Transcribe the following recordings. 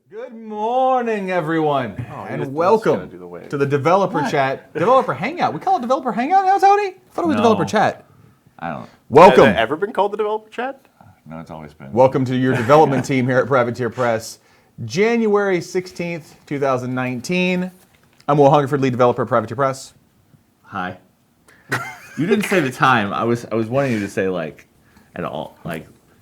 Good morning, everyone, and welcome to the Developer Chat, Developer Hangout. We call it Developer Hangout now, Tony? I thought it was Developer Chat. I don't. Welcome. Has it ever been called the Developer Chat? No, it's always been. Welcome to your development team here at Privateer Press. January 16th, 2019. I'm Will Hungerford, lead developer at Privateer Press. Hi. You didn't say the time. I was wanting you to say at all,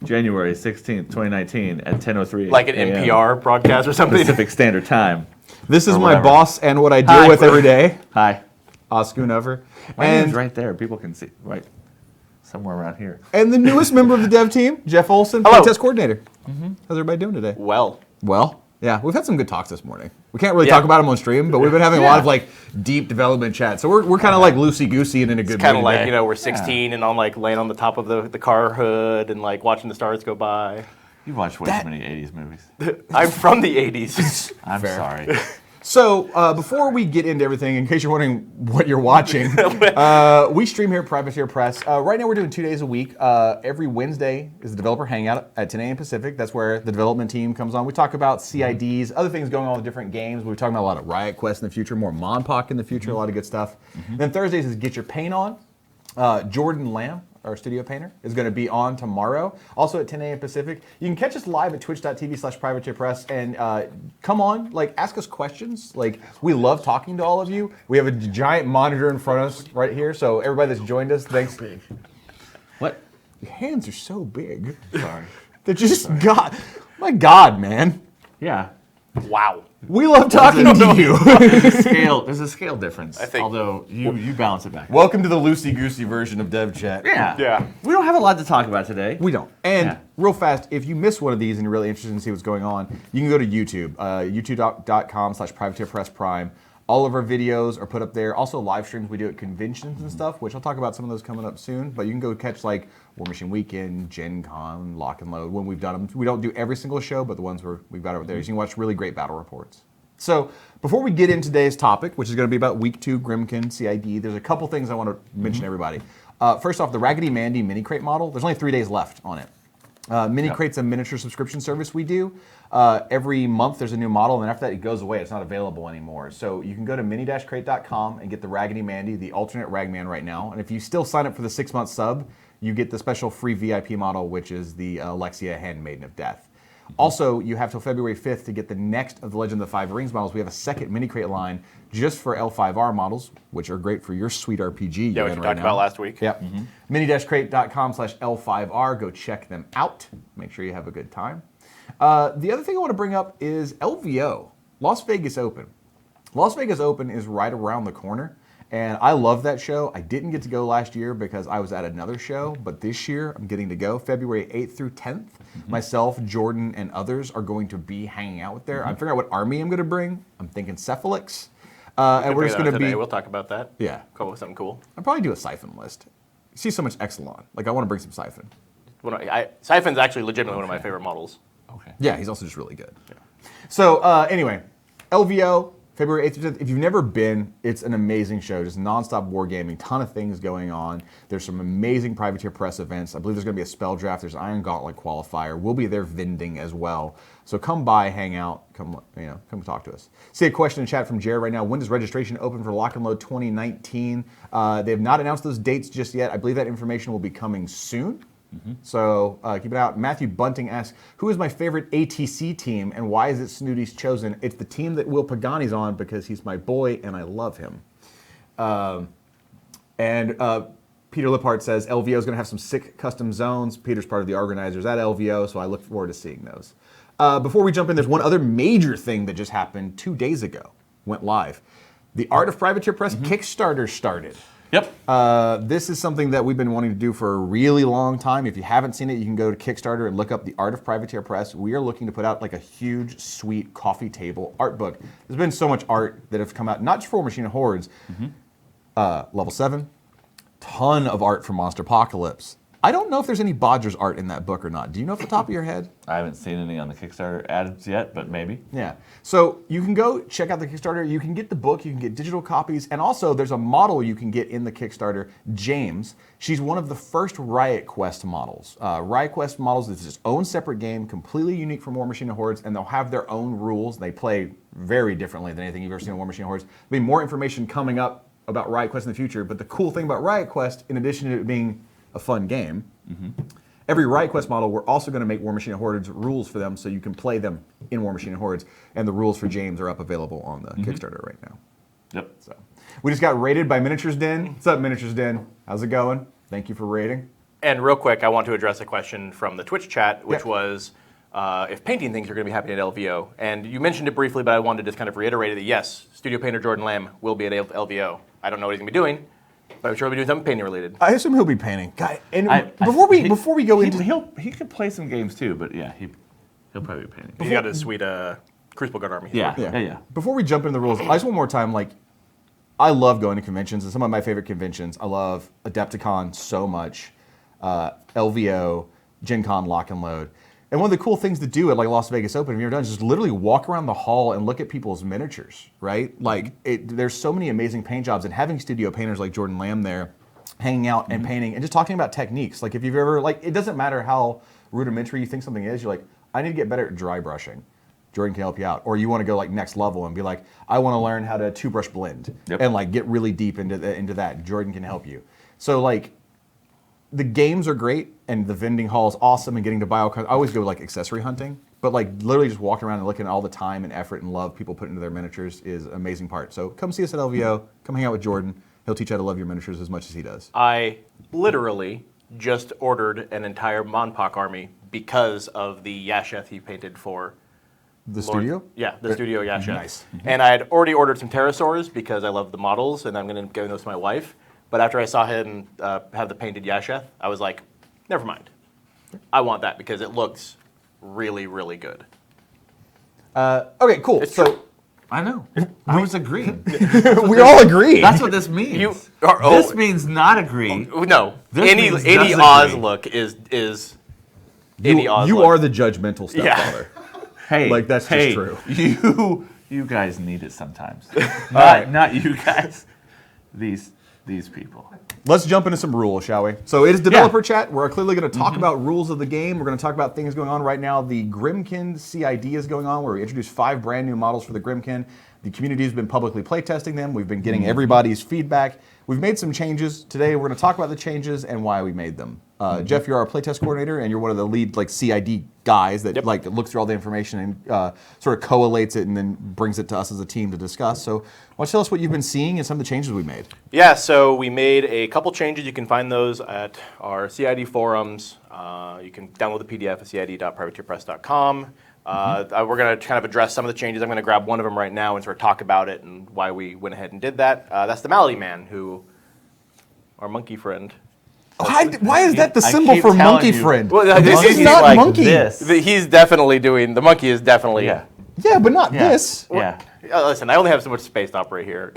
January 16th, 2019 at 10:03. Like an NPR broadcast or something? Pacific Standard Time. This is my boss and what I deal with every day. Hi. Schoonover. My name's right there. People can see. Right. Somewhere around here. And the newest member of the dev team, Jeff Olson, Playtest coordinator. How's everybody doing today? Well, yeah, we've had some good talks this morning. We can't really talk about them on stream, but we've been having a lot of deep development chat. So we're kind of loosey-goosey and in a good mood. kind of like, we're 16 and I'm laying on the top of the car hood and watching the stars go by. You've watched way too many 80s movies. I'm from the 80s. I'm sorry. So before we get into everything, in case you're wondering what you're watching, we stream here at Privateer Press. Right now we're doing 2 days a week. Every Wednesday is the Developer Hangout at 10 a.m. Pacific. That's where the development team comes on. We talk about CIDs, other things going on with different games. We're talking about a lot of Riot Quest in the future, more Monpok in the future, a lot of good stuff. Then Thursdays is Get Your Paint On. Jordan Lamb, our studio painter, is going to be on tomorrow, also at 10 a.m. Pacific. You can catch us live at twitch.tv/privateerpress and come on, ask us questions. We love talking to all of you. We have a giant monitor in front of us right here, so everybody that's joined us, thanks. What? Your hands are so big. Sorry. They're just, my God, man. Yeah. Wow. We love talking to you. There's a scale difference. I think. Although you balance it back. Welcome to the loosey-goosey version of Dev Chat. Yeah. We don't have a lot to talk about today. We don't. And real fast, if you miss one of these and you're really interested in see what's going on, you can go to YouTube, youtube.com/privateerpressprime. All of our videos are put up there. Also live streams we do at conventions and stuff, which I'll talk about some of those coming up soon. But you can go catch War Machine Weekend, Gen Con, Lock and Load, when we've done them. We don't do every single show, but the ones we've got over there. You can watch really great battle reports. So before we get into today's topic, which is going to be about Week 2 Grymkin CID, there's a couple things I want to mention to everybody. First off, the Raggedy Mandy mini crate model, there's only 3 days left on it. Mini Crate's a miniature subscription service we do. Every month there's a new model, and then after that it goes away. It's not available anymore. So you can go to mini-crate.com and get the Raggedy Mandy, the alternate Ragman right now. And if you still sign up for the 6-month sub, you get the special free VIP model, which is the Alexia Handmaiden of Death. Also, you have till February 5th to get the next of the Legend of the Five Rings models. We have a second mini crate line just for L5R models, which are great for your sweet RPG. Yeah, which we talked about last week. Yep. Mini-crate.com/L5R. Go check them out. Make sure you have a good time. The other thing I want to bring up is LVO, Las Vegas Open. Las Vegas Open is right around the corner. And I love that show. I didn't get to go last year because I was at another show, but this year I'm getting to go. February 8th through 10th. Myself, Jordan, and others are going to be hanging out there. I'm figuring out what army I'm going to bring. I'm thinking Cephalix. And we're just going to be... We'll talk about that. Yeah. Come up with something cool. I'll probably do a Siphon list. You see so much Exelon. I want to bring some Siphon. Siphon's actually legitimately one of my favorite models. Okay. Yeah, he's also just really good. Yeah. So anyway, LVO... February 8th through 10th. If you've never been, it's an amazing show. Just nonstop wargaming, ton of things going on. There's some amazing Privateer Press events. I believe there's going to be a spell draft. There's Iron Gauntlet qualifier. We'll be there vending as well. So come by, hang out, come talk to us. See a question in chat from Jared right now. When does registration open for Lock and Load 2019? They have not announced those dates just yet. I believe that information will be coming soon. So keep it out. Matthew Bunting asks, who is my favorite ATC team and why is it Snooty's chosen? It's the team that Will Pagani's on because he's my boy and I love him. And Peter Liphart says, LVO is going to have some sick custom zones. Peter's part of the organizers at LVO, so I look forward to seeing those. Before we jump in, there's one other major thing that just happened 2 days ago. Went live. The Art of Privateer Press Kickstarter started. Yep. This is something that we've been wanting to do for a really long time. If you haven't seen it, you can go to Kickstarter and look up The Art of Privateer Press. We are looking to put out a huge, sweet coffee table art book. There's been so much art that have come out, not just for War Machine Hordes, Level 7, ton of art for Monster Apocalypse, I don't know if there's any Bodger's art in that book or not. Do you know off the top of your head? I haven't seen any on the Kickstarter ads yet, but maybe. Yeah. So you can go check out the Kickstarter. You can get the book. You can get digital copies. And also, there's a model you can get in the Kickstarter, James. She's one of the first Riot Quest models. Riot Quest models is its own separate game, completely unique from War Machine and Hordes, and they'll have their own rules. They play very differently than anything you've ever seen in War Machine and Hordes. There'll be more information coming up about Riot Quest in the future. But the cool thing about Riot Quest, in addition to it being a fun game, every Riot Quest model, we're also going to make War Machine and Hordes rules for them so you can play them in War Machine and Hordes. And the rules for James are up available on the Kickstarter right now. Yep. So we just got raided by Miniatures Den. What's up, Miniatures Den? How's it going? Thank you for raiding. And real quick, I want to address a question from the Twitch chat, which Yep. was if painting things are going to be happening at LVO. And you mentioned it briefly, but I wanted to just kind of reiterate that yes, studio painter Jordan Lamb will be at LVO. I don't know what he's going to be doing, but I'm sure he'll be doing something painting related. I assume he'll be painting. God, and He- before we go into he could play some games too, but yeah, he'll probably be painting. He's got his sweet Crucible Guard army. Yeah. Before we jump into the rules, I just one more time, like, I love going to conventions, and some of my favorite conventions. I love Adepticon so much, LVO, Gen Con, Lock and Load. And one of the cool things to do at like Las Vegas Open, if you've ever done, is just literally walk around the hall and look at people's miniatures, right? Like, there's so many amazing paint jobs, and having studio painters like Jordan Lamb there, hanging out and painting, and just talking about techniques. Like, if you've ever, like, it doesn't matter how rudimentary you think something is, you're like, I need to get better at dry brushing. Jordan can help you out. Or you want to go like next level and be like, I want to learn how to two-brush blend and like get really deep into that. Jordan can help you. So like, the games are great and the vending hall is awesome and getting to buy all kinds. I always go like accessory hunting, but like literally just walking around and looking at all the time and effort and love people put into their miniatures is an amazing part. So come see us at LVO. Come hang out with Jordan. He'll teach you how to love your miniatures as much as he does. I literally just ordered an entire Monpok army because of the Yasheth he painted for The studio? Yeah, the studio Yasheth. Nice. And I had already ordered some pterosaurs because I love the models, and I'm going to give those to my wife. But after I saw him have the painted Yasheth, I was like, never mind. I want that because it looks really, really good. Okay, cool. It's so true. I know. I was agreeing. we all agree. That's what this means. This means not agree. No, This any means any does Oz agree. look is any Oz you look. are the judgmental stepfather. Hey, Like, that's just true. You guys need it sometimes. right. Not you guys. These people. Let's jump into some rules, shall we? So it is developer chat. We're clearly going to talk about rules of the game. We're going to talk about things going on right now. The Grymkin CID is going on, where we introduced 5 brand new models for the Grymkin. The community has been publicly playtesting them. We've been getting everybody's feedback. We've made some changes. Today we're going to talk about the changes and why we made them. Jeff, you're our playtest coordinator, and you're one of the lead like CID guys that like looks through all the information and sort of collates it and then brings it to us as a team to discuss. So why don't you tell us what you've been seeing and some of the changes we made? Yeah, so we made a couple changes. You can find those at our CID forums. You can download the PDF at cid.privateerpress.com. We're going to kind of address some of the changes. I'm going to grab one of them right now and sort of talk about it and why we went ahead and did that. That's the Malady Man, who, our monkey friend. Why is that the I symbol keep for telling monkey you. friend? Well, this he's is not like monkey. this. He's definitely doing, the monkey is definitely. Yeah. Yeah, but not Yeah. this. Yeah. Listen, I only have so much space to operate here.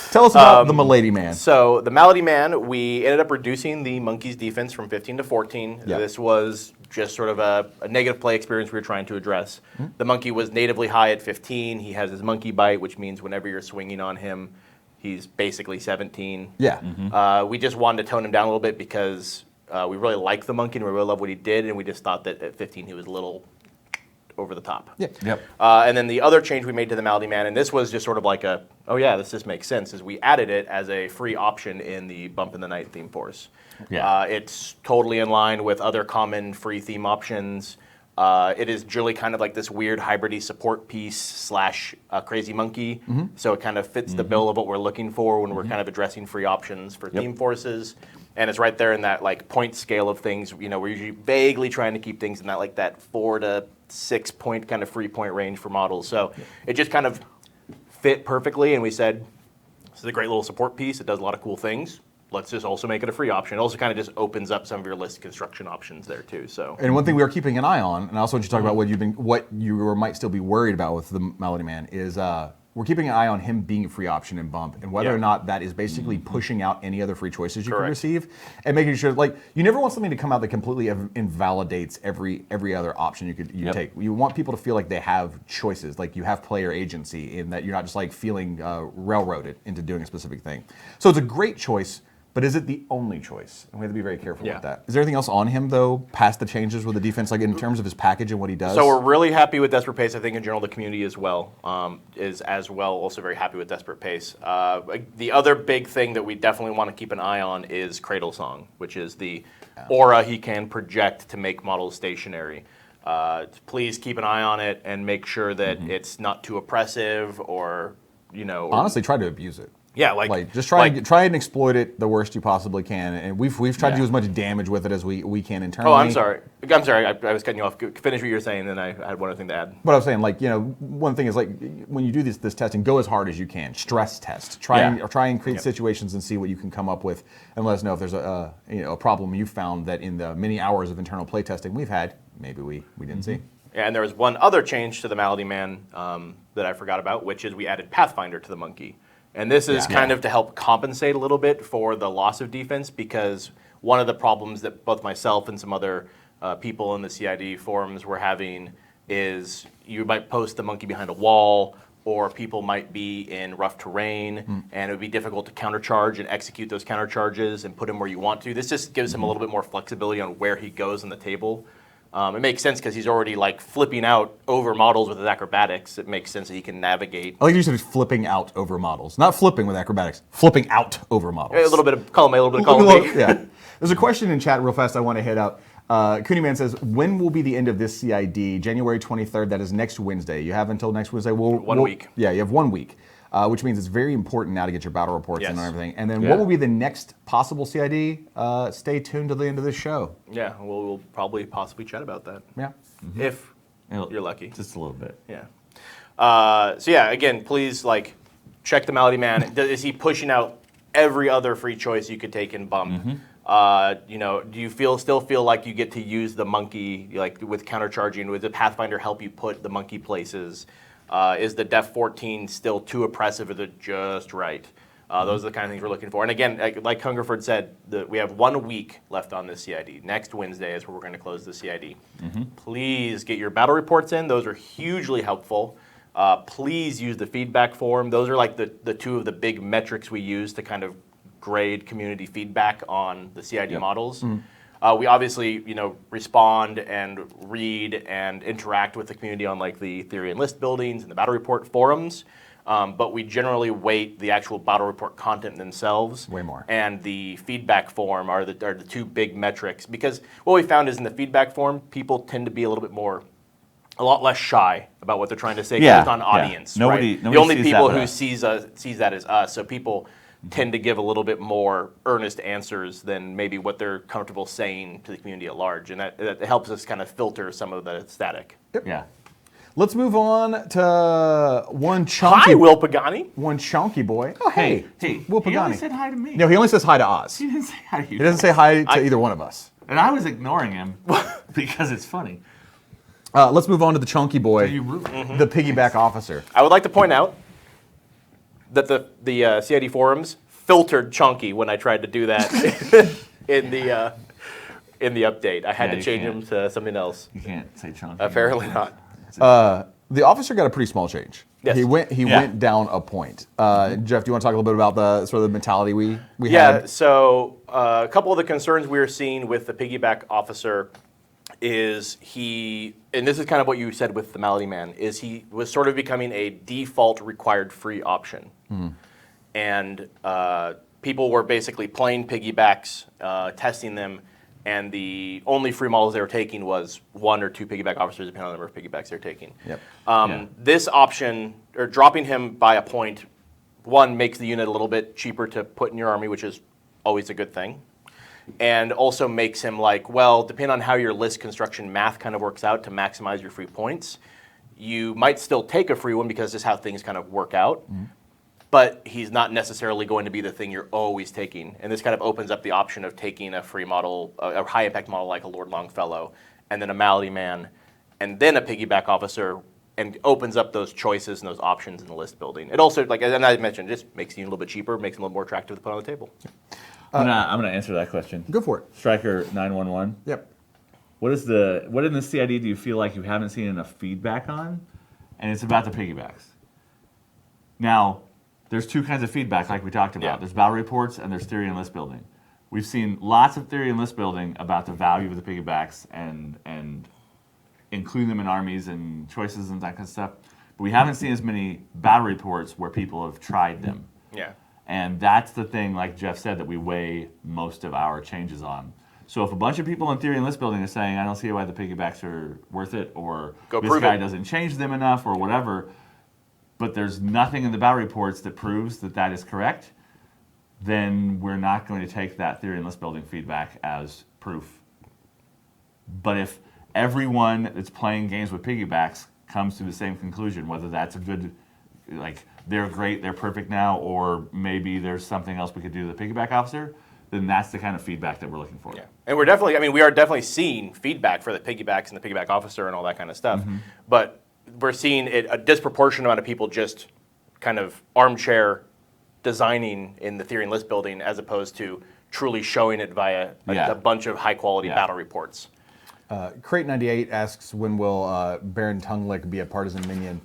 Tell us about the Malady Man. So the Malady Man, we ended up reducing the monkey's defense from 15 to 14. Yeah. This was just sort of a negative play experience we were trying to address. The monkey was natively high at 15. He has his monkey bite, which means whenever you're swinging on him, he's basically 17. Yeah. We just wanted to tone him down a little bit because we really like the monkey and we really love what he did, and we just thought that at 15 he was a little over the top. Yeah. Yep. And then the other change we made to the Malady Man, and this was just sort of like a, oh yeah, this just makes sense, is we added it as a free option in the Bump in the Night theme force. Yeah. It's totally in line with other common free theme options. It is really kind of like this weird hybridy support piece / crazy monkey. So it kind of fits the bill of what we're looking for when we're kind of addressing free options for theme forces. And it's right there in that like point scale of things. You know, we're usually vaguely trying to keep things in that like that 4 to 6 point kind of free point range for models. So it just kind of fit perfectly. And we said, this is a great little support piece. It does a lot of cool things. Let's just also make it a free option. It also kind of just opens up some of your list construction options there too. So, And one thing we are keeping an eye on, and I also want you to talk about what you might still be worried about with the Malady Man, is we're keeping an eye on him being a free option in bump, and whether or not that is basically pushing out any other free choices you can receive, and making sure like you never want something to come out that completely invalidates every other option you could take. You want people to feel like they have choices, like you have player agency, in that you're not just like feeling railroaded into doing a specific thing. So it's a great choice. But is it the only choice? And we have to be very careful with that. Is there anything else on him, though, past the changes with the defense, like in terms of his package and what he does? So we're really happy with Desperate Pace. I think in general the community as well is as well also very happy with Desperate Pace. The other big thing that we definitely want to keep an eye on is Cradle Song, which is the aura he can project to make models stationary. Please keep an eye on it and make sure that it's not too oppressive or, honestly, try to abuse it. Yeah, like just try and exploit it the worst you possibly can, and we've tried to do as much damage with it as we can internally. Oh, I'm sorry. I was cutting you off. Finish what you were saying, and then I had one other thing to add. But I was saying, like, one thing is like when you do this testing, go as hard as you can. Stress test. Try and create situations and see what you can come up with, and let us know if there's a problem you found that in the many hours of internal playtesting we've had, maybe we didn't see. And there was one other change to the Malady Man that I forgot about, which is we added Pathfinder to the monkey. And this is kind of to help compensate a little bit for the loss of defense, because one of the problems that both myself and some other people in the CID forums were having is you might post the monkey behind a wall, or people might be in rough terrain, and it would be difficult to countercharge and execute those countercharges and put him where you want to. This just gives him a little bit more flexibility on where he goes on the table. It makes sense because he's already like flipping out over models with his acrobatics. It makes sense that he can navigate. I like you said flipping out over models, not flipping with acrobatics, flipping out over models. A little bit of column A, a little bit of column B. Yeah. There's a question in chat real fast I want to hit out. Cooneyman says, when will be the end of this CID? January 23rd, that is next Wednesday. You have until next Wednesday. 1 week. Yeah, you have 1 week. Which means it's very important now to get your battle reports in and everything. And then Yeah. what will be the next possible CID? Stay tuned to the end of this show. Yeah, we'll probably possibly chat about that. Yeah. If you're lucky. Just a little bit. Yeah. So yeah, again, please like check the Malady Man. Is he pushing out every other free choice you could take in bump? Do you still feel like you get to use the monkey like with countercharging? Would the Pathfinder help you put the monkey places? Is the Def 14 still too oppressive, or is it just right? Those are the kind of things we're looking for. And again, like Hungerford said, we have 1 week left on this CID. Next Wednesday is where we're going to close the CID. Please get your battle reports in. Those are hugely helpful. Please use the feedback form. Those are like the two of the big metrics we use to kind of grade community feedback on the CID models. We obviously, respond and read and interact with the community on like the theory and list buildings and the battle report forums, but we generally weight the actual battle report content themselves. Way more. And the feedback form are the two big metrics, because what we found is in the feedback form, people tend to be a lot less shy about what they're trying to say based on audience. Nobody the only sees people that who sees that is us. So people tend to give a little bit more earnest answers than maybe what they're comfortable saying to the community at large, and that helps us kind of filter some of the static. Yeah. Let's move on to one chunky. Hi, Will Pagani. One chunky boy. Oh, hey, Will He Pagani. only said hi to me. No, he only says hi to Oz. He didn't say hi to you. He doesn't say hi to either one of us. And I was ignoring him because it's funny. Let's move on to the chunky boy, You root. the piggyback officer. I would like to point out that the CID forums filtered Chunky when I tried to do that in the update. I had to you change can't. him to something else. You can't say chunky. Apparently not. The officer got a pretty small change. Yes. He went down a point. Jeff, do you want to talk a little bit about the sort of the mentality we Yeah, had? so a couple of the concerns we were seeing with the piggyback officer is and this is kind of what you said with the Malady Man, is he was sort of becoming a default required free option. And people were basically playing piggybacks, testing them, and the only free models they were taking was 1 or 2 piggyback officers, depending on the number of piggybacks they're taking. Yep. This option, or dropping him by a point, 1, makes the unit a little bit cheaper to put in your army, which is always a good thing. And also makes him like, well, depending on how your list construction math kind of works out to maximize your free points, you might still take a free one because this is how things kind of work out. But he's not necessarily going to be the thing you're always taking. And this kind of opens up the option of taking a free model, a high impact model like a Lord Longfellow, and then a Malady Man, and then a piggyback officer and opens up those choices and those options in the list building. It also, like and I mentioned, just makes the unit a little bit cheaper, makes them a little more attractive to put on the table. I'm gonna answer that question. Go for it. Striker 911. Yep. What in the CID do you feel like you haven't seen enough feedback on? And it's about the piggybacks. Now, there's two kinds of feedback, like we talked about. Yeah. There's battle reports and there's theory and list building. We've seen lots of theory and list building about the value of the piggybacks and including them in armies and choices and that kind of stuff. But we haven't seen as many battle reports where people have tried them. Yeah. And that's the thing, like Jeff said, that we weigh most of our changes on. So if a bunch of people in theory and list building are saying, I don't see why the piggybacks are worth it, or this guy doesn't change them enough, or whatever, but there's nothing in the battle reports that proves that that is correct, then we're not going to take that theory and list building feedback as proof. But if everyone that's playing games with piggybacks comes to the same conclusion, whether that's a good, like, they're great, they're perfect now, or maybe there's something else we could do to the piggyback officer, then that's the kind of feedback that we're looking for. Yeah, and we are definitely seeing feedback for the piggybacks and the piggyback officer and all that kind of stuff. But we're seeing a disproportionate amount of people just kind of armchair designing in the theory and list building as opposed to truly showing it via a bunch of high quality battle reports. Crate98 asks, when will Baron Tunglick be a partisan minion?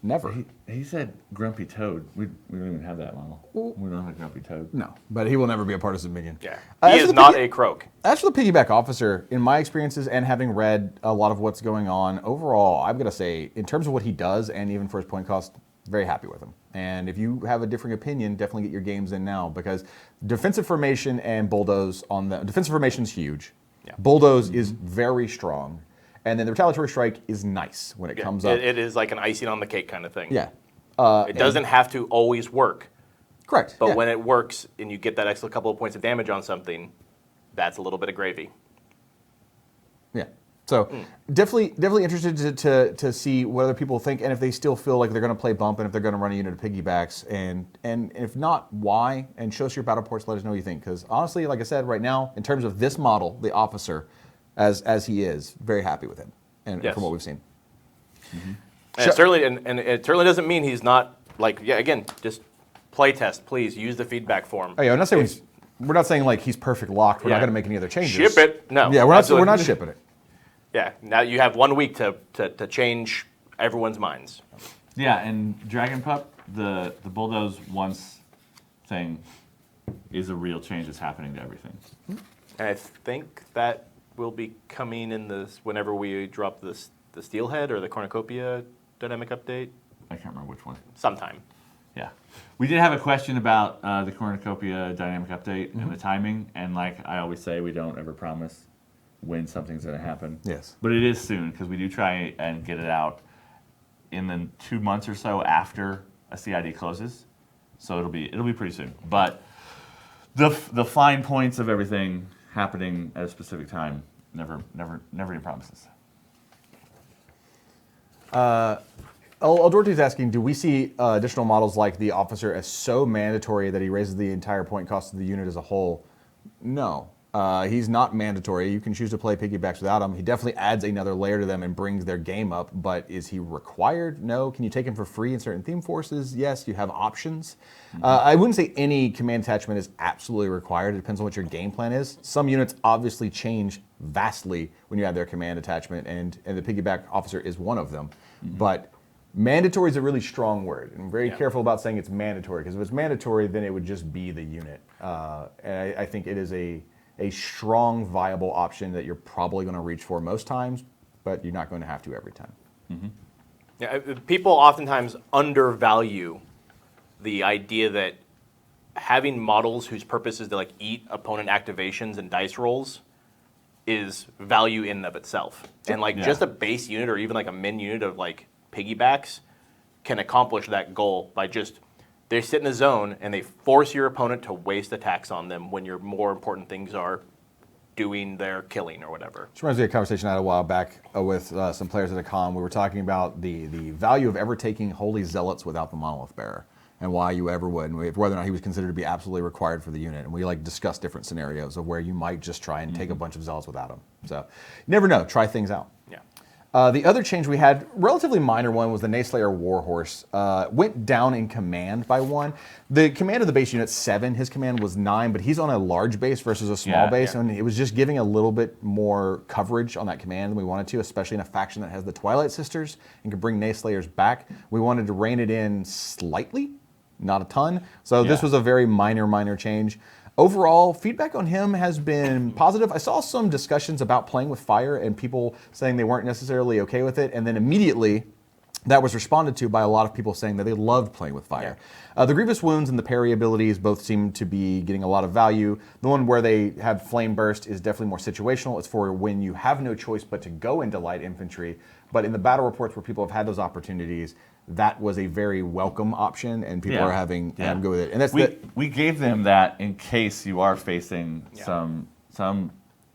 Never. He said Grumpy Toad. We don't even have that model. We don't have a Grumpy Toad. No, but he will never be a partisan minion. Yeah, he is not a croak. As for the piggyback officer, in my experiences and having read a lot of what's going on, overall, I'm going to say, in terms of what he does and even for his point cost, very happy with him. And if you have a differing opinion, definitely get your games in now, because defensive formation and bulldoze on the defensive formation is huge. Yeah. Bulldoze is very strong. And then the retaliatory strike is nice when it comes up. It is like an icing on the cake kind of thing. Yeah. It doesn't have to always work. Correct. But when it works and you get that extra couple of points of damage on something, that's a little bit of gravy. Yeah. So definitely interested to see what other people think, and if they still feel like they're going to play bump, and if they're going to run a unit of piggybacks, and if not, why? And show us your battle reports. Let us know what you think. Because honestly, like I said, right now, in terms of this model, the officer, as he is, very happy with him, and from what we've seen. And it certainly doesn't mean he's not, like, again, just playtest, please use the feedback form. Oh yeah, I'm not saying we're not saying like he's perfect locked. We're not going to make any other changes. Ship it. No. Yeah, we're not shipping it. Yeah. Now you have 1 week to change everyone's minds. Yeah, and Dragon Pup, the bulldoze once thing is a real change that's happening to everything. And I think that will be coming in this whenever we drop the Steelhead or the Cornucopia dynamic update. I can't remember which one. Sometime. Yeah. We did have a question about the Cornucopia dynamic update and the timing, and like I always say, we don't ever promise when something's going to happen. Yes. But it is soon, because we do try and get it out in the 2 months or so after a CID closes. So it'll be pretty soon. But the fine points of everything happening at a specific time, never any promises. Aldorti's asking, do we see additional models like the officer as so mandatory that he raises the entire point cost of the unit as a whole? No. He's not mandatory. You can choose to play piggybacks without him. He definitely adds another layer to them and brings their game up, but is he required? No. Can you take him for free in certain theme forces? Yes, you have options. I wouldn't say any command attachment is absolutely required. It depends on what your game plan is. Some units obviously change vastly when you add their command attachment, and the piggyback officer is one of them. But mandatory is a really strong word. And I'm very careful about saying it's mandatory, because if it's mandatory, then it would just be the unit. And I think it is a strong, viable option that you're probably going to reach for most times, but you're not going to have to every time. Yeah, people oftentimes undervalue the idea that having models whose purpose is to like eat opponent activations and dice rolls is value in and of itself. And like just a base unit or even like a min unit of like piggybacks can accomplish that goal by just they sit in a zone and they force your opponent to waste attacks on them when your more important things are doing their killing or whatever. This reminds me of a conversation I had a while back with some players at a con. We were talking about the value of ever taking Holy Zealots without the Monolith Bearer and why you ever would, and whether or not he was considered to be absolutely required for the unit. And we like discussed different scenarios of where you might just try and take a bunch of Zealots without him. So you never know. Try things out. Yeah. The other change we had, relatively minor one, was the Nayslayer Warhorse. Went down in command by 1. The command of the base unit's 7. His command was 9, but he's on a large base versus a small base, and it was just giving a little bit more coverage on that command than we wanted to, especially in a faction that has the Twilight Sisters and can bring Nayslayers back. We wanted to rein it in slightly, not a ton. So this was a very minor change. Overall, feedback on him has been positive. I saw some discussions about playing with fire and people saying they weren't necessarily okay with it, and then immediately that was responded to by a lot of people saying that they loved playing with fire. The Grievous Wounds and the parry abilities both seem to be getting a lot of value. The one where they have Flame Burst is definitely more situational. It's for when you have no choice but to go into light infantry. But in the battle reports where people have had those opportunities, that was a very welcome option, and people are having go with it. And that's we gave them that in case you are facing some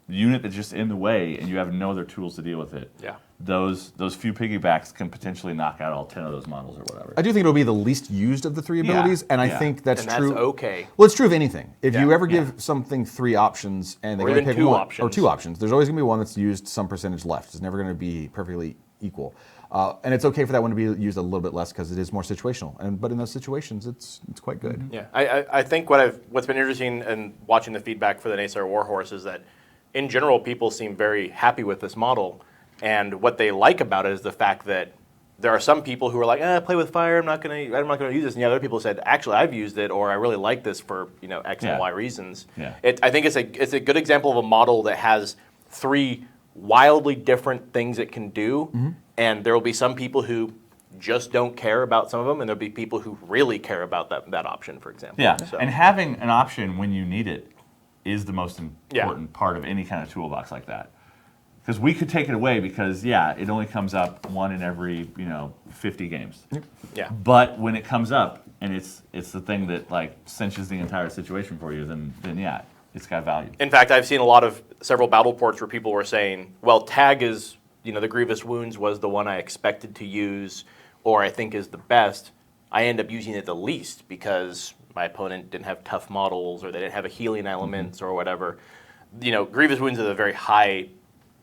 unit that's just in the way and you have no other tools to deal with it. Yeah. Those few piggybacks can potentially knock out all 10 of those models or whatever. I do think it'll be the least used of the 3 abilities, and I think that's true. That's okay. Well, it's true of anything. If you ever give something 3 options and they only pick 2 one, options. or 2 options, there's always going to be one that's used some percentage left. It's never going to be perfectly equal. And it's okay for that one to be used a little bit less because it is more situational. But in those situations, it's quite good. Yeah, I think what's been interesting in watching the feedback for the Nayslayer Warhorse is that, in general, people seem very happy with this model. And what they like about it is the fact that there are some people who are like, play with fire, I'm not gonna use this. And the other people said, actually, I've used it, or I really like this for X and Y reasons. Yeah. I think it's a good example of a model that has 3 wildly different things it can do, and there will be some people who just don't care about some of them, and there'll be people who really care about that option, for example. Yeah, So. and having an option when you need it is the most important part of any kind of toolbox like that. Because we could take it away because, it only comes up 1 in every 50 games. Yeah. But when it comes up and it's the thing that like cinches the entire situation for you, then it's got value. In fact, I've seen several battle ports where people were saying, well, tag is, the Grievous Wounds was the one I expected to use, or I think is the best. I end up using it the least because my opponent didn't have tough models, or they didn't have a healing elements, or whatever. Grievous Wounds is a very high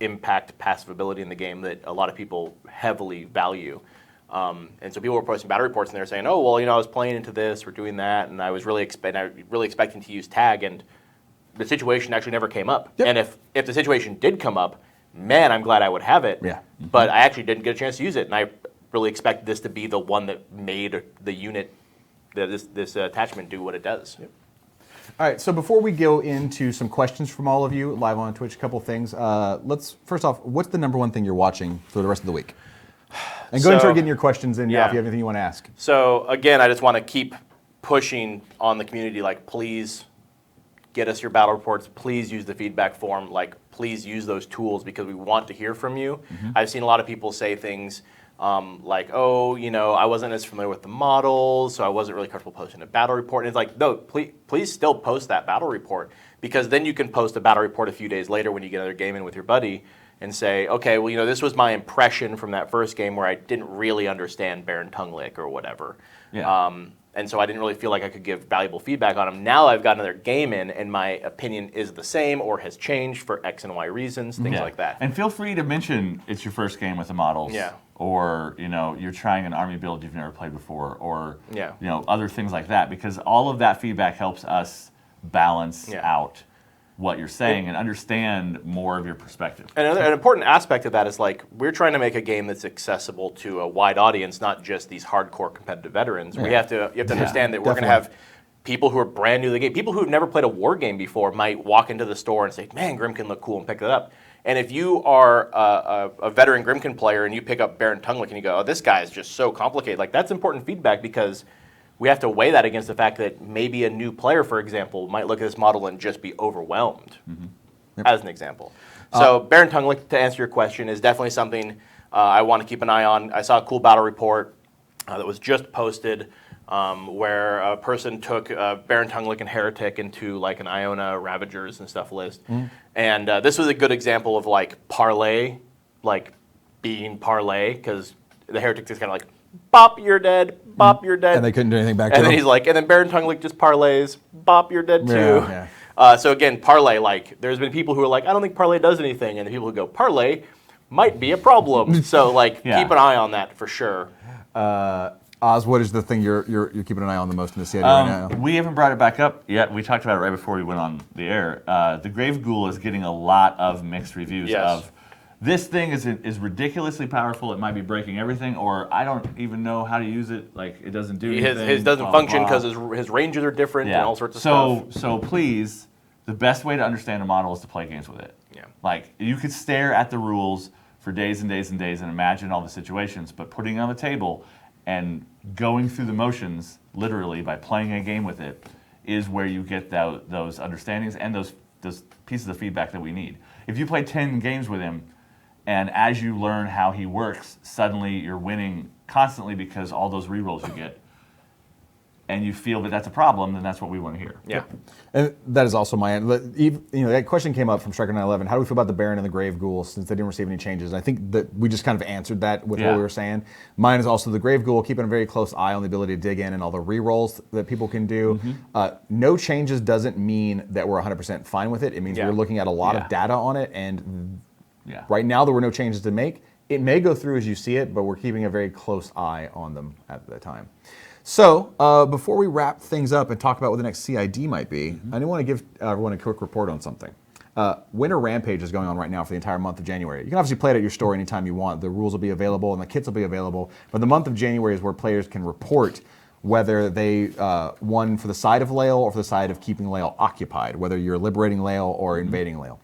impact passive ability in the game that a lot of people heavily value. And so people were posting battle reports and they were saying, oh, well, I was playing into this or doing that, and I was really expecting to use tag, and the situation actually never came up. Yep. And if the situation did come up, man, I'm glad I would have it. Yeah. But I actually didn't get a chance to use it, and I really expected this to be the one that made the unit, this attachment, do what it does. Yep. All right, so before we go into some questions from all of you live on Twitch, a couple things. Let's first off, what's the #1 thing you're watching for the rest of the week? And go ahead and start getting your questions in if you have anything you want to ask. So again, I just want to keep pushing on the community, like, please get us your battle reports. Please use the feedback form. Like, please use those tools because we want to hear from you. I've seen a lot of people say things like, oh, I wasn't as familiar with the models, so I wasn't really comfortable posting a battle report. And it's like, no, please still post that battle report, because then you can post a battle report a few days later when you get another game in with your buddy and say, okay, well, this was my impression from that first game where I didn't really understand Baron Tunglick or whatever. Yeah. And so I didn't really feel like I could give valuable feedback on them. Now I've got another game in, and my opinion is the same or has changed for X and Y reasons, things like that. And feel free to mention it's your first game with the models. Yeah. Or, you're trying an army build you've never played before, or, Yeah. Other things like that, because all of that feedback helps us balance out what you're saying and understand more of your perspective. And an important aspect of that is, like, we're trying to make a game that's accessible to a wide audience, not just these hardcore competitive veterans. You have to understand that we're going to have people who are brand new to the game. People who have never played a war game before might walk into the store and say, man, Grymkin look cool, and pick it up. And if you are a veteran Grymkin player and you pick up Baron Tunglick and you go, oh, this guy is just so complicated, like, that's important feedback, because we have to weigh that against the fact that maybe a new player, for example, might look at this model and just be overwhelmed, as an example. So Baron Tunglick, to answer your question, is definitely something I want to keep an eye on. I saw a cool battle report that was just posted where a person took Baron Tunglick and Heretic into like an Iona Ravagers and stuff list. And this was a good example of like parlay, like being parlay, because the Heretic is kind of like, bop, you're dead, bop, you're dead. And they couldn't do anything back to And then him. he's like, and then Baron Tunglick just parlays, bop, you're dead too. Yeah. So again, parlay, like, there's been people who are like, I don't think parlay does anything. And the people who go, parlay might be a problem. So like Yeah. keep an eye on that for sure. Oz, what is the thing you're keeping an eye on the most in the CID right now? We haven't brought it back up yet. We talked about it right before we went on the air. The Grave Ghoul is getting a lot of mixed reviews of this thing is ridiculously powerful. It might be breaking everything, or I don't even know how to use it. Like it doesn't do anything. His doesn't blah, function blah, because his ranges are different and all sorts of stuff. So please, the best way to understand a model is to play games with it. Yeah. Like you could stare at the rules for days and days and days and imagine all the situations, but putting it on the table and going through the motions, literally by playing a game with it, is where you get those understandings and those pieces of feedback that we need. If you play 10 games with him, and as you learn how he works, suddenly you're winning constantly because all those rerolls you get, and you feel that that's a problem, then that's what we want to hear. Yeah. And that is also my end. That question came up from Striker 911. How do we feel about the Baron and the Grave Ghoul since they didn't receive any changes? And I think that we just kind of answered that with what we were saying. Mine is also the Grave Ghoul, keeping a very close eye on the ability to dig in and all the rerolls that people can do. No changes doesn't mean that we're 100% fine with it. It means we're looking at a lot of data on it, and right now there were no changes to make. It may go through as you see it, but we're keeping a very close eye on them at the time. So, before we wrap things up and talk about what the next CID might be, I do want to give everyone a quick report on something. Winter Rampage is going on right now for the entire month of January. You can obviously play it at your store anytime you want. The rules will be available and the kits will be available. But the month of January is where players can report whether they won for the side of Lael or for the side of keeping Lael occupied, whether you're liberating Lael or invading Lael.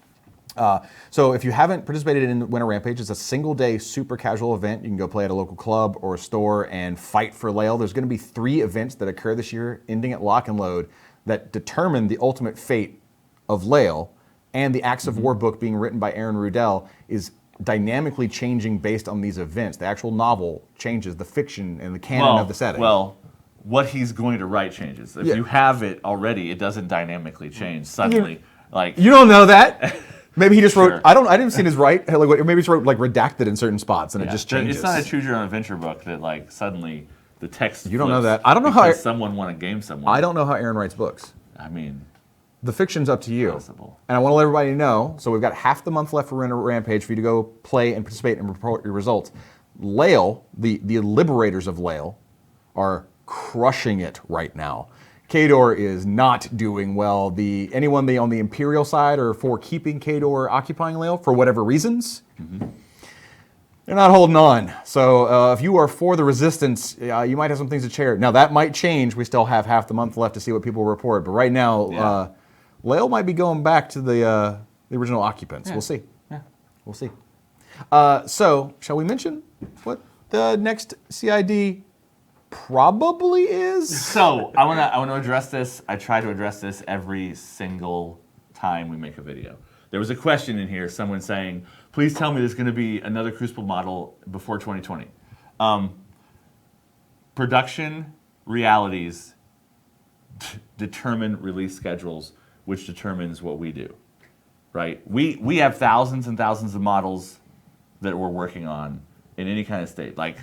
So if you haven't participated in Winter Rampage, it's a single-day super casual event. You can go play at a local club or a store and fight for Lael. There's going to be 3 events that occur this year, ending at Lock and Load, that determine the ultimate fate of Lael. And the Acts of War book being written by Aaron Rudell is dynamically changing based on these events. The actual novel changes, the fiction and the canon of the setting. Well, what he's going to write changes. If you have it already, it doesn't dynamically change suddenly. You don't know that. Maybe he just wrote. I didn't see his right. Like, maybe he just wrote like redacted in certain spots, and it just changes. It's not a choose your own adventure book that like suddenly the text. You don't know that. I don't know how someone won a game somewhere. I don't know how Aaron writes books. I mean, the fiction's up to you. Possible. And I want to let everybody know. So we've got half the month left for Rampage for you to go play and participate and report your results. Lael, the liberators of Lael, are crushing it right now. Khador is not doing well. Anyone on the Imperial side are for keeping Khador occupying Lael for whatever reasons. They're not holding on. So if you are for the Resistance, you might have some things to share. Now that might change. We still have half the month left to see what people report. But right now, Lael might be going back to the original occupants. We'll see. We'll see. So shall we mention what the next CID probably is? So I want to address this. I try to address this every single time we make a video. There was a question in here, someone saying, please tell me there's going to be another Crucible model before 2020. Production realities determine release schedules, which determines what we do, right? We have thousands and thousands of models that we're working on in any kind of state. Like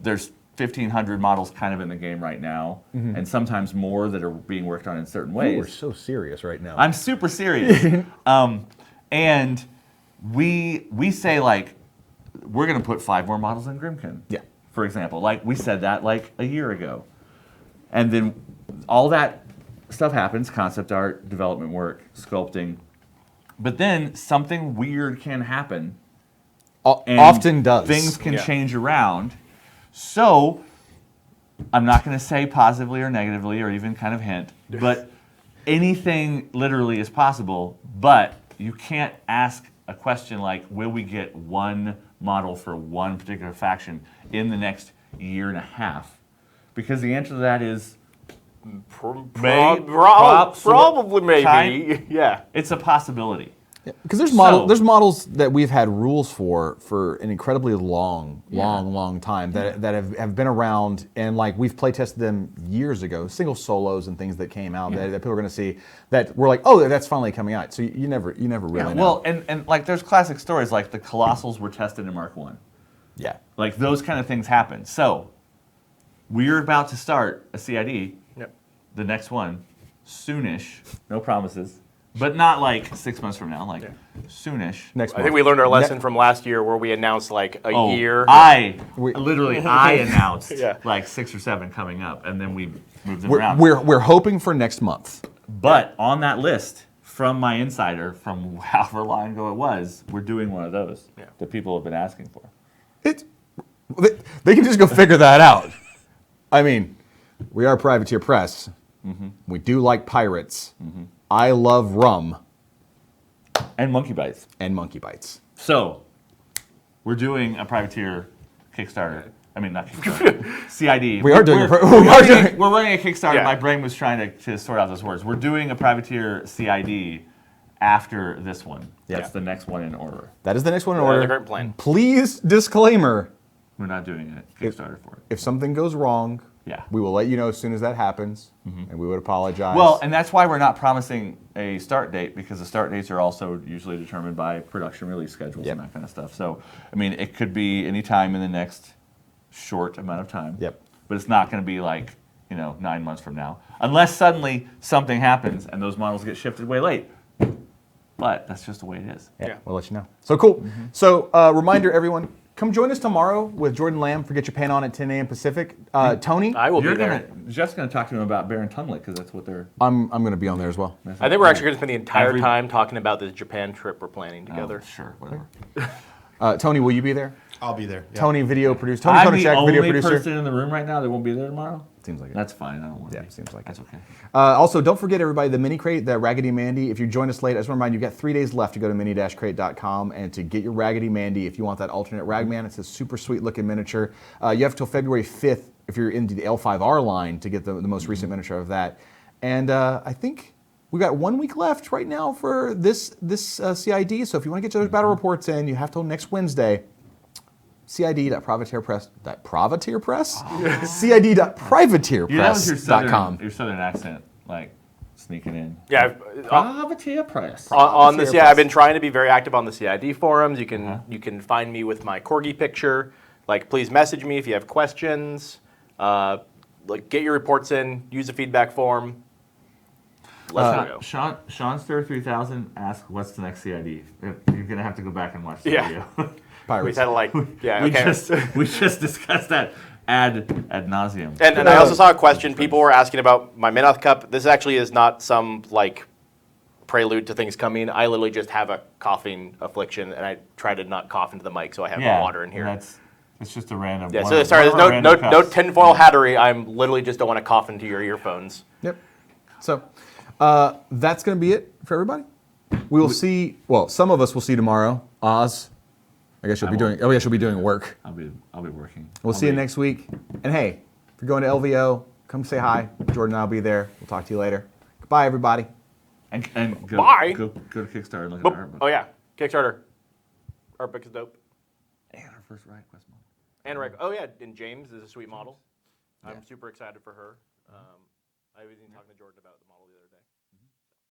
there's 1,500 models kind of in the game right now, and sometimes more that are being worked on in certain ways. We're so serious right now. I'm super serious. And we say, like, we're going to put 5 more models in Grymkin. Yeah. For example. Like, we said that, like, a year ago. And then all that stuff happens, concept art, development work, sculpting. But then something weird can happen. Often does. Things can change around. So, I'm not going to say positively or negatively or even kind of hint, but anything literally is possible, but you can't ask a question like, will we get one model for one particular faction in the next year and a half? Because the answer to that is probably maybe. Yeah. It's a possibility. Because there's models that we've had rules for an incredibly long time that have been around, and like we've play tested them years ago, single solos and things that came out that people are going to see that we're like, oh, that's finally coming out. So you never really know. Well, and like there's classic stories like the Colossals were tested in Mark 1. Yeah. Like those kind of things happen. So we're about to start a CID. Yep. The next one, soonish, no promises. But not like 6 months from now, like soonish. Next I month. think we learned our lesson from last year where we announced like a year. I announced Yeah. like 6 or 7 coming up, and then we moved them around. We're hoping for next month. But on that list from my insider, from however long ago it was, we're doing one of those that people have been asking for. They can just go figure that out. I mean, we are a privateer press. We do like pirates. I love rum. And monkey bites. And monkey bites. So, we're doing a privateer Kickstarter. I mean, not Kickstarter. CID. We're running a Kickstarter. Yeah. My brain was trying to sort out those words. We're doing a privateer CID after this one. That's the next one in order. That is the next one in The order. current plan. Please, disclaimer. We're not doing a Kickstarter for it. If something goes wrong, Yeah. we will let you know as soon as that happens, and we would apologize. Well, and that's why we're not promising a start date, because the start dates are also usually determined by production release schedules and that kind of stuff. So, I mean, it could be any time in the next short amount of time. Yep. But it's not going to be like, 9 months from now. Unless suddenly something happens and those models get shifted way late. But that's just the way it is. Yeah, we'll let you know. So cool. So reminder, everyone, come join us tomorrow with Jordan Lamb for Get Your Pan On at 10 a.m. Pacific. Tony, I will be there. Jeff's going to talk to him about Baron Tunnelet, because that's what they're... I'm going to be on there as well. I think we're actually going to spend the entire time talking about this Japan trip we're planning together. Sure, whatever. Tony, will you be there? I'll be there. Yeah. Tony, video producer. Tony I'm the Konachek, only video producer. person in the room right now that won't be there tomorrow? Seems like it. That's fine. I don't want to be. Seems like That's it. okay. Also, don't forget, everybody, the mini crate, the Raggedy Mandy. If you join us late, I just want to remind you, you've got 3 days left to go to mini-crate.com and to get your Raggedy Mandy if you want that alternate Ragman. It's a super sweet looking miniature. You have till February 5th if you're into the L5R line to get the most recent miniature of that. And I think we got 1 week left right now for this CID. So if you want to get your battle reports in, you have till next Wednesday. CID.privateerpress.com. Your southern accent, like sneaking in. Yeah, Privateer Press. on this, I've been trying to be very active on the CID forums. You can find me with my corgi picture. Like, please message me if you have questions. Get your reports in. Use the feedback form. Let's go. Sean Stir 3000 asked, "What's the next CID?" You're gonna have to go back and watch the video. Pirates. We had we just discussed that ad nauseum. And I also saw a question. People were asking about my Minoth cup. This actually is not some prelude to things coming. I literally just have a coughing affliction, and I try to not cough into the mic, so I have water in here. It's just a random. Yeah. So sorry, there's no tinfoil hattery. I'm literally just don't want to cough into your earphones. Yep. So that's going to be it for everybody. We will see. Well, some of us will see tomorrow. Oz. I guess you'll be doing. Oh, yes, you'll be doing work. I'll be working. We'll see you next week. And hey, if you're going to LVO, come say hi. Jordan and I'll be there. We'll talk to you later. Goodbye, everybody. And go, Bye. Go to Kickstarter and look at our art book. Oh yeah, Kickstarter. Art book is dope. And our first Riot Quest model. And James is a sweet model. I'm super excited for her. I was even talking to Jordan about the model.